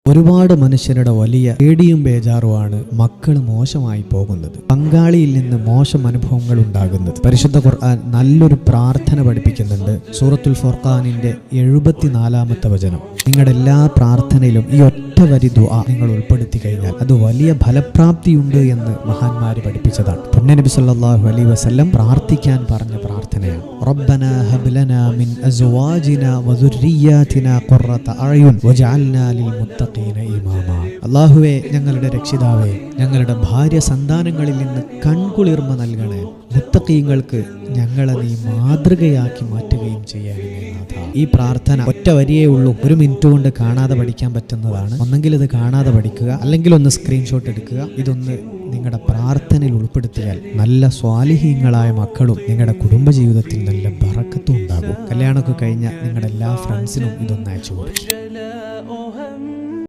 ഒരുപാട് മനുഷ്യരുടെ വലിയ പേടിയും ബേജാറുമാണ് മക്കൾ മോശമായി പോകുന്നത്, പങ്കാളിയിൽ നിന്ന് മോശം അനുഭവങ്ങൾ ഉണ്ടാകുന്നത്. പരിശുദ്ധ ഖുർആൻ നല്ലൊരു പ്രാർത്ഥന പഠിപ്പിക്കുന്നുണ്ട്. സൂറത്തുൽ ഫുർഖാനിന്റെ 74-ാമത്തെ വചനം. നിങ്ങളുടെ എല്ലാ പ്രാർത്ഥനയിലും ഈ ഒറ്റ വരി ദുആ നിങ്ങൾ ഉൾപ്പെടുത്തി കഴിഞ്ഞാൽ അത് വലിയ ഫലപ്രാപ്തിയുണ്ട് എന്ന് മഹാന്മാര് പഠിപ്പിച്ചതാണ്. പുണ്യ നബി സല്ലല്ലാഹു അലൈഹി വസല്ലം പ്രാർത്ഥിക്കാൻ പറഞ്ഞ പ്രാർത്ഥനയാണ് റബ്ബനാ ഹബ് ലനാ മിൻ അസ്വാജിനാ വദുർരിയ്യാതിനാ ഖുർറത അഅ്യുൻ വജഅൽനാ ലിൽ മുത്തഖീന ഇമാമാ. അല്ലാഹുവേ, ഞങ്ങളുടെ രക്ഷിതാവേ, ഞങ്ങളുടെ ഭാര്യ സന്താനങ്ങളിൽ നിന്ന് കൺകുളിർമ നൽകണേ. മുത്തഖീങ്ങൾക്ക് ഞങ്ങളെ നീ മാതൃകയാക്കി മാറ്റുകയും ചെയ്യണമേ നാഥ. ഈ പ്രാർത്ഥന ഒറ്റ വരിയേ ഉള്ളൂ, 1 മിനിറ്റ് കൊണ്ട് കാണാതെ പഠിക്കാൻ പറ്റുന്നതാണ്. ഒന്നെങ്കിൽ ഇത് കാണാതെ പഠിക്കുക, അല്ലെങ്കിൽ ഒന്ന് സ്ക്രീൻഷോട്ട് എടുക്കുക. ഇതൊന്ന് നിങ്ങളുടെ പ്രാർത്ഥനയിൽ ഉൾപ്പെടുത്തിയാൽ നല്ല സ്വാലിഹീങ്ങളായ മക്കളും നിങ്ങളുടെ കുടുംബജീവിതത്തിൽ നല്ല ബറക്കത്തും ഉണ്ടാകും. കല്യാണമൊക്കെ കഴിഞ്ഞ നിങ്ങളുടെ എല്ലാ ഫ്രണ്ട്സിനും ഇതൊന്ന് അയച്ചു കൊടുക്കും.